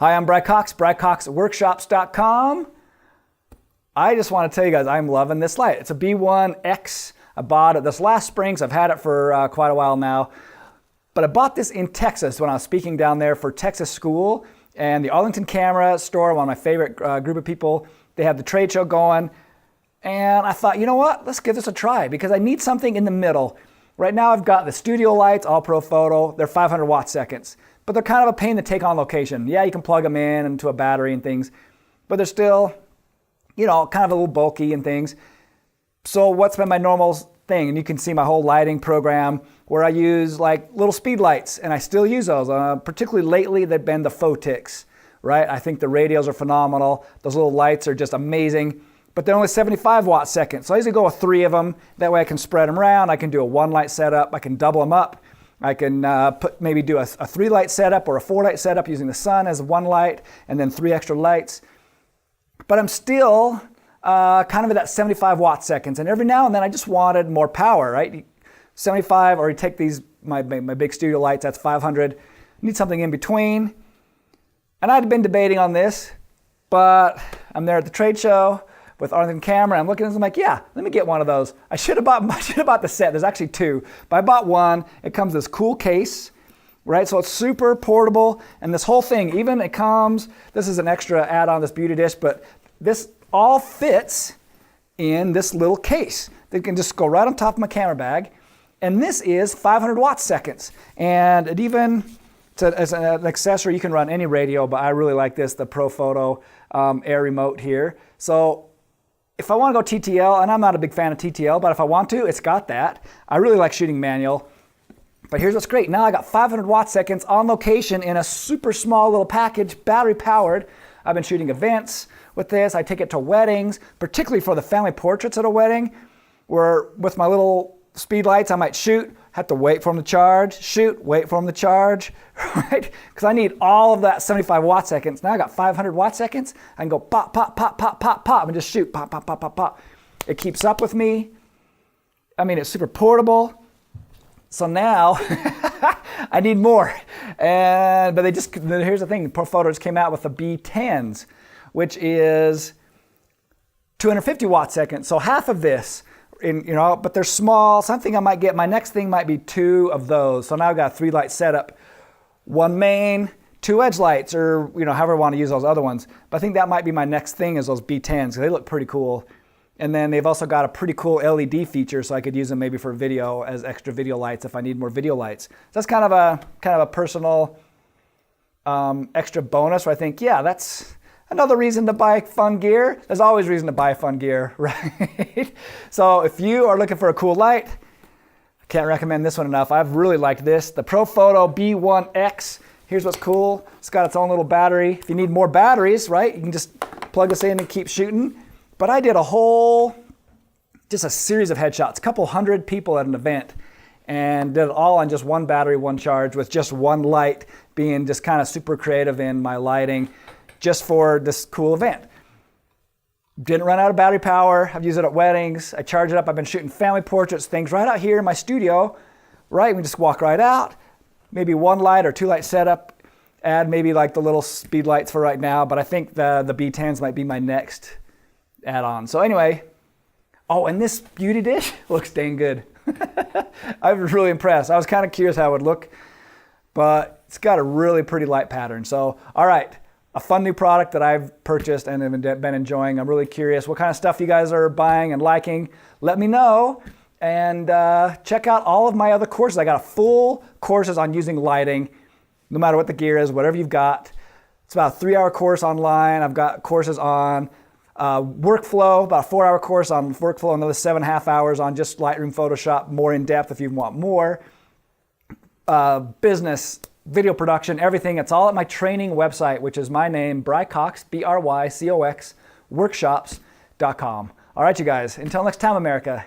Hi, I'm BryCox, BryCoxWORKSHOPS.com. I just want to tell you guys, I'm loving this light. It's a B1X. I bought it this last spring, so I've had it for quite a while now. But I bought this in Texas when I was speaking down there for Texas School. And the Arlington Camera store, one of my favorite group of people, they had the trade show going. And I thought, you know what? Let's give this a try because I need something in the middle. Right now I've got the studio lights, all Profoto. They're 500 watt seconds. But they're kind of a pain to take on location. Yeah, you can plug them in into a battery and things. But they're still, you know, kind of a little bulky and things. So what's been my normal thing? And you can see my whole lighting program where I use like little speed lights, and I still use those. Particularly lately, they've been the Photix, right? I think the radios are phenomenal. Those little lights are just amazing, but they're only 75 watt seconds. So I usually go with 3 of them. That way I can spread them around. I can do a 1 light setup. I can double them up. I can maybe do a 3 light setup or a 4 light setup using the sun as 1 light and then 3 extra lights. But I'm still kind of at that 75 watt seconds, and every now and then I just wanted more power, right? 75, or you take these, my big studio lights, that's 500. Need something in between. And I'd been debating on this, but I'm there at the trade show with Arlington Camera. I'm looking at this, I'm like, yeah, let me get one of those. I should have bought the set. There's actually 2, but I bought one. It comes with this cool case, right? So it's super portable, and this whole thing, even it comes, this is an extra add-on, this beauty dish, but this all fits in this little case. They can just go right on top of my camera bag. And this is 500 watt seconds. And it even, as an accessory, you can run any radio, but I really like this, the Profoto Air Remote here. So if I want to go TTL, and I'm not a big fan of TTL, but if I want to, it's got that. I really like shooting manual. But here's what's great. Now I got 500 watt seconds on location in a super small little package, battery powered. I've been shooting events with this. I take it to weddings, particularly for the family portraits at a wedding, where with my little speed lights, I might shoot, have to wait for them to charge, shoot, wait for them to charge, right? Because I need all of that 75 watt seconds. Now I got 500 watt seconds. I can go pop, pop, pop, pop, pop, pop, and just shoot, pop, pop, pop, pop, pop. It keeps up with me. I mean, it's super portable. So now I need more. But here's the thing, Profoto just came out with the B10s, which is 250 watt seconds. So half of this. But they're small. Something I might get, my next thing might be 2 of those. So now I've got a 3 light setup, 1 main, 2 edge lights, or however I want to use those other ones. But I think that might be my next thing is those B10s, because they look pretty cool. And then they've also got a pretty cool LED feature, so I could use them maybe for video as extra video lights if I need more video lights. So that's kind of a personal extra bonus where I think, yeah, that's another reason to buy fun gear. There's always reason to buy fun gear, right? So if you are looking for a cool light, I can't recommend this one enough. I've really liked this, the Profoto B1X. Here's what's cool. It's got its own little battery. If you need more batteries, right, you can just plug this in and keep shooting. But I did just a series of headshots, a couple hundred people at an event, and did it all on just 1 battery, 1 charge, with just 1 light, being just kind of super creative in my lighting, just for this cool event. Didn't run out of battery power. I've used it at weddings. I charge it up. I've been shooting family portraits, things right out here in my studio, right? We just walk right out, maybe 1 light or 2 light setup, add maybe like the little speed lights for right now, but I think the B10s might be my next add-on. So anyway, oh, and this beauty dish looks dang good. I was really impressed. I was kind of curious how it would look, but it's got a really pretty light pattern. So, all right. A fun new product that I've purchased and have been enjoying. I'm really curious what kind of stuff you guys are buying and liking. Let me know, and check out all of my other courses. I got a full courses on using lighting, no matter what the gear is, whatever you've got. It's about a 3-hour course online. I've got courses on workflow, about a 4-hour course on workflow, another 7.5 hours on just Lightroom, Photoshop, more in depth if you want more. Business, video production, everything. It's all at my training website, which is my name, BryCox, BryCox, Workshops.com. All right, you guys, until next time, America.